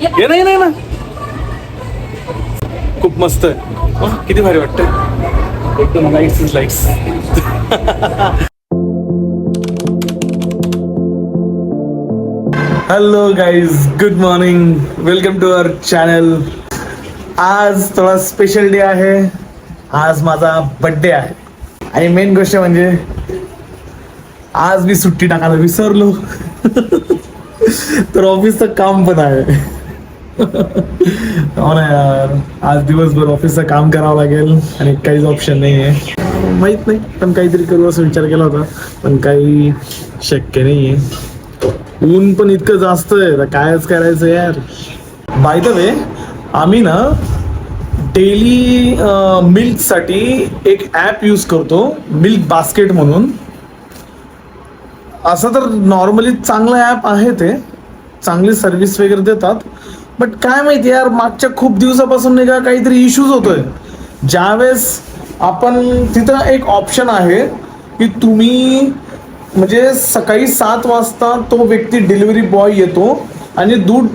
ये नाही ना, खूप मस्त आहे. किती भारी वाटतंय, एकदम lights lights. Hello guys, good morning, welcome to our channel. आज थोडा स्पेशल डे आहे. आज माझा बर्थडे आहे आणि मेन गोष्ट म्हणजे आज मी सुट्टी टाकायला विसरलो. तर ऑफिसचं काम पण आहे. हो ना यार, आज दिवसभर ऑफिसचं काम करावं लागेल आणि काहीच ऑप्शन नाही आहे. माहित नाही, पण काहीतरी करू असं विचार केला होता, पण काही शक्य नाही आहे. ऊन पण इतकं जास्त आहे, तर कायच करायचं यार. बाय द वे, आम्ही ना डेली मिल्कसाठी एक ॲप यूज करतो, मिल्क बास्केट म्हणून. असं तर नॉर्मली चांगलं ॲप आहे, ते चांगली सर्व्हिस वगैरे देतात. बट काय माहिती यार, मागच्या खूप दिवसापासून नाही का काहीतरी इश्यूज होतोय. ज्यावेळेस आपण तिथं एक ऑप्शन आहे की तुम्ही म्हणजे सकाळी 7 वाजता तो व्यक्ती डिलिव्हरी बॉय येतो आणि दूध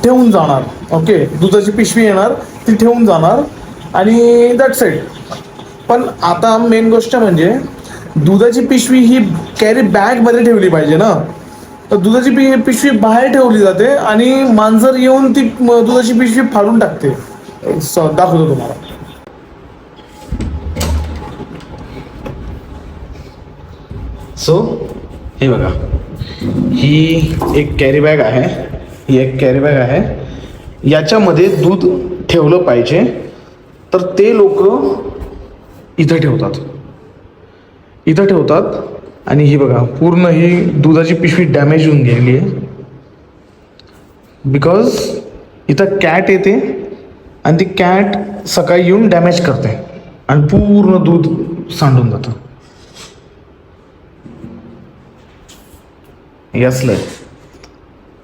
ठेवून जाणार. ओके, दुधाची पिशवी येणार, ती ठेवून जाणार आणि दॅट्स इट. पण आता मेन गोष्ट म्हणजे दुधाची पिशवी ही कॅरी बॅग मध्ये ठेवली पाहिजे ना. तर दुधाची पिशवी बाहेर ठेवली जाते आणि मांजर येऊन ती दुधाची पिशवी फाडून टाकते. दाखवतो तुम्हाला. सो हे बघा, ही एक कॅरी बॅग आहे. ही एक कॅरी बॅग आहे. याच्यामध्ये दूध ठेवलं पाहिजे, तर ते लोक इथं ठेवतात आणि ही बघा, पूर्ण ही दुधाची पिशवी डॅमेज होऊन गेलेली आहे. बिकॉज इथं कॅट येते आणि ती कॅट सकाळी येऊन डॅमेज करते आणि पूर्ण दूध सांडून जातं. असलंय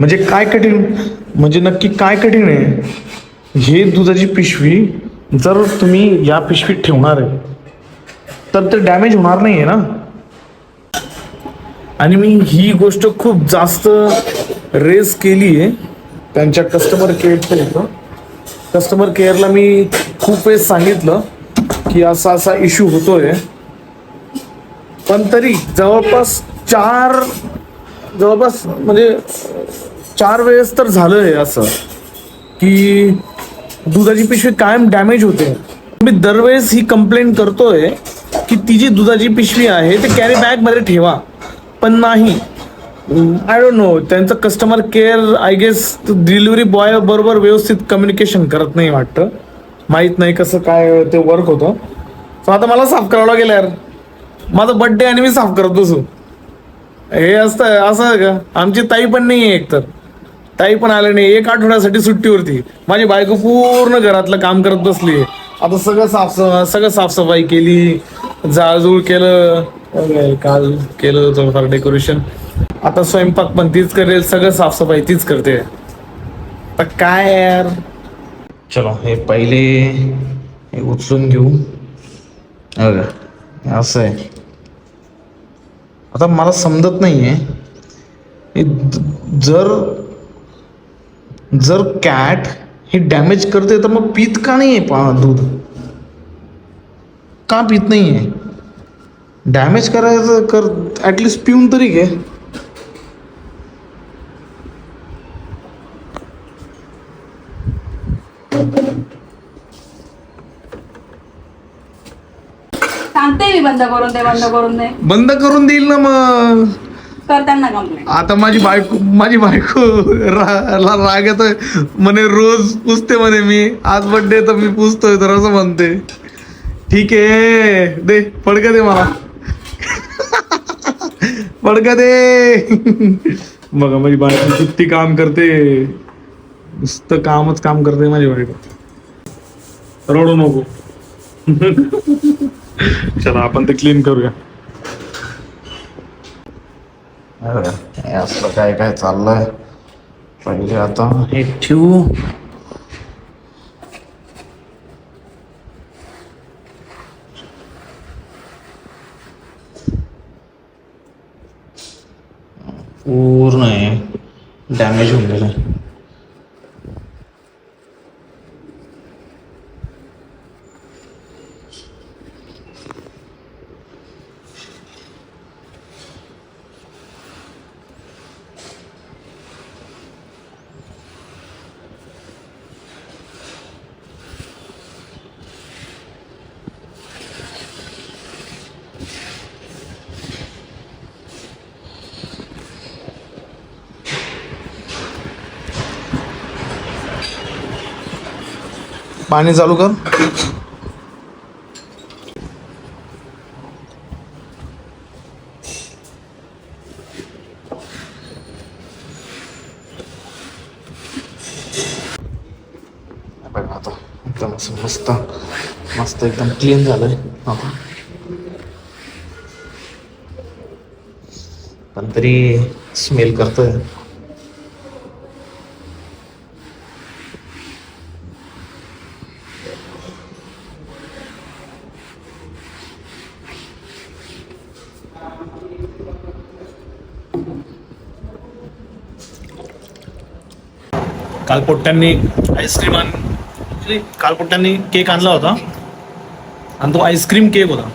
म्हणजे काय कठीण, म्हणजे नक्की काय कठीण आहे. हे दुधाची पिशवी जर तुम्ही या पिशवीत ठेवणार आहे तर ते डॅमेज होणार नाही आहे ना. आणि मी ही गोष्ट खूप जास्त रेस केली आहे त्यांच्या कस्टमर केअरला. मी खूप वेळेस सांगितलं की असा असा इश्यू होतोय, पण तरी जवळपास म्हणजे 4 वेळेस तर झालंय असं की दुधाची पिशवी कायम डॅमेज होते. मी दरवेळेस ही कंप्लेंट करतोय की ती जी दुधाची पिशवी आहे ते कॅरी बॅग मध्ये ठेवा, पण नाही. आय डोंट नो, त्यांचं customer care I guess delivery boy बरोबर व्यवस्थित कम्युनिकेशन करत नाही वाटतं. माहित नाही कसं काय ते वर्क होतं. सो आता मला साफ करावं लागेल यार. माझा बर्थडे आणि मी साफ करत बसू, हे असतं असं का? आमची ताई पण नाही आहे, एकतर ताई पण आले नाही. 1 आठवड्यासाठी सुट्टीवरती. माझी बायको पूर्ण घरातलं काम करत बसली. आता सगळं साफसफाई केली, जाळजूळ केलं, काल केलं थोडंफार डेकोरेशन. आता स्वयंपाक पण तीच करेल, सगळं साफसफाई तीच करते. तर काय यार, चलो हे पहिले हे उचलून घेऊ. असं आहे. आता मला समजत नाहीये, जर कॅट हे डॅमेज करते तर मग पीत का नाहीये दूध? का पीत नाहीये? डॅमेज करायचं कर, ऍटलिस्ट पिऊन तरी घे. सांगते मी बंद करून दे. बंद करून देईल ना मग. कर त्यांना कंप्लेंट. आता माझी बायको राग येतोय म्हणे, रोज पुसते म्हणे मी, आज बर्थडे तर मी पुसतोय, तर असं म्हणते. ठीक आहे, दे फडका, दे मला फडका दे. बघा माझी बायको किती काम करते, नुसतं काम करते माझी बायको. रडू नको. चला आपण ते क्लीन करूया. असलं काय काय चाललंय. पहिले आता हे ठेवू. पूर्ण आहे डॅमेज होऊन गेलं. पाणी चालू कर. बघा आता एकदम असं मस्त मस्त एकदम क्लीन झालंय आता. पण तरी स्मेल करतोय. काल पोट्ट्यांनी आईस्क्रीम काल पोट्ट्यांनी केक आणला होता आणि तो आईस्क्रीम केक होता.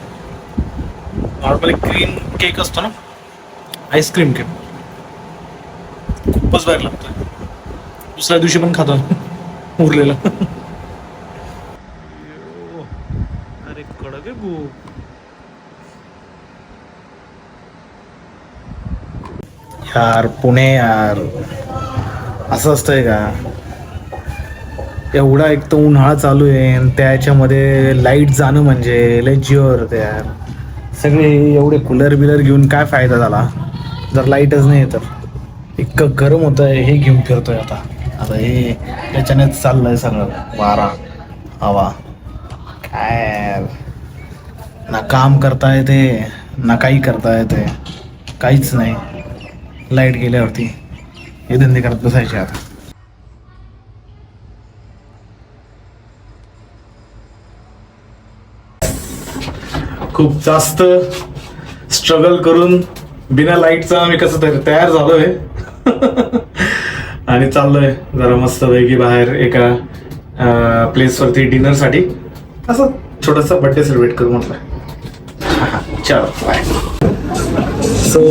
नॉर्मली क्रीम केक असतो ना, आईस्क्रीम केक खूपच बाहेर लागतोय. दुसऱ्या दिवशी पण खातो उरलेला. अरे कडक आहे खूप. यार पुणे यार असं असतंय का? एवढा एक तर उन्हाळा चालू आहे आणि त्याच्यामध्ये लाईट जाणं म्हणजे लय जीवावर होतं यार. सगळे एवढे कूलर बिलर घेऊन काय फायदा झाला जर लाईटच नाही तर. इतकं गरम होतं आहे. हे घेऊन फिरतोय आता आता हे त्याच्यानेच चाललंय सगळं. वारा हवा काय ना काम करता येते ना काही करता येते, काहीच नाही. लाईट गेल्यावरती हे धंदे करत बसायचे आता. खूप जास्त स्ट्रगल करून बिना लाईटचा आम्ही कसं तरी तयार झालोय. आणि चाललोय जरा मस्त पैकी बाहेर एका प्लेसवरती डिनरसाठी. असं छोटासा बर्थडे सेलिब्रेट करू म्हटलं. चलो बाय. सो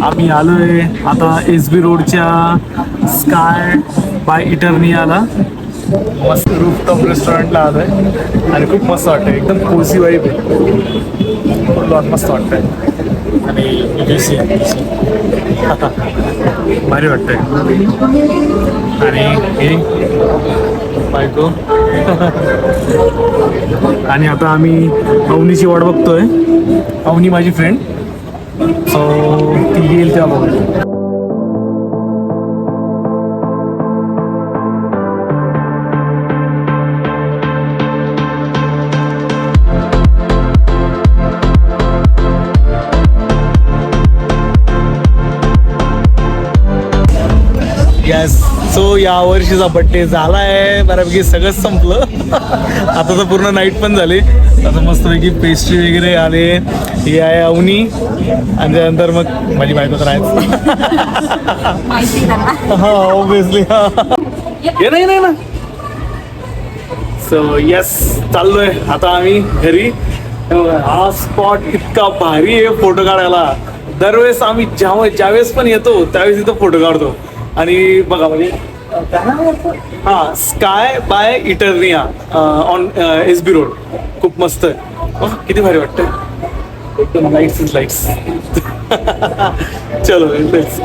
आम्ही आलोय आता SB रोडच्या स्काय बाय इटर्नियाला. मस्त रूफटॉप रेस्टॉरंटला आलोय आणि खूप मस्त वाटतंय. एकदम कोझी वाईब आहे. मस्त वाटतंय आणि भारी वाटतंय. आणि हे बायको आणि आता आम्ही अवनीची वाट बघतोय. अवनी माझी फ्रेंड. सो ती येईल तेव्हा बघू. यस. सो या वर्षीचा बड्डे झाला आहे बऱ्यापैकी. सगळंच संपलं. आता तर पूर्ण नाईट पण झाली. आता मस्तपैकी पेस्ट्री वगैरे आले. ही आहे अवनी आणि त्यानंतर मग माझी बायको तर आहेच. हा ऑब्विसली. हे नाही ना. सो यस चाललोय आता आम्ही घरी. हा स्पॉट इतका भारी आहे फोटो काढायला. दरवेळेस आम्ही ज्यावेळेस पण येतो त्यावेळेस इथं फोटो काढतो. आणि बघा म्हणजे हा Sky by Eternia on SB रोड. खूप मस्त आहे. किती भारी वाटतंय एकदम. लाईट्स. चलो लेट्स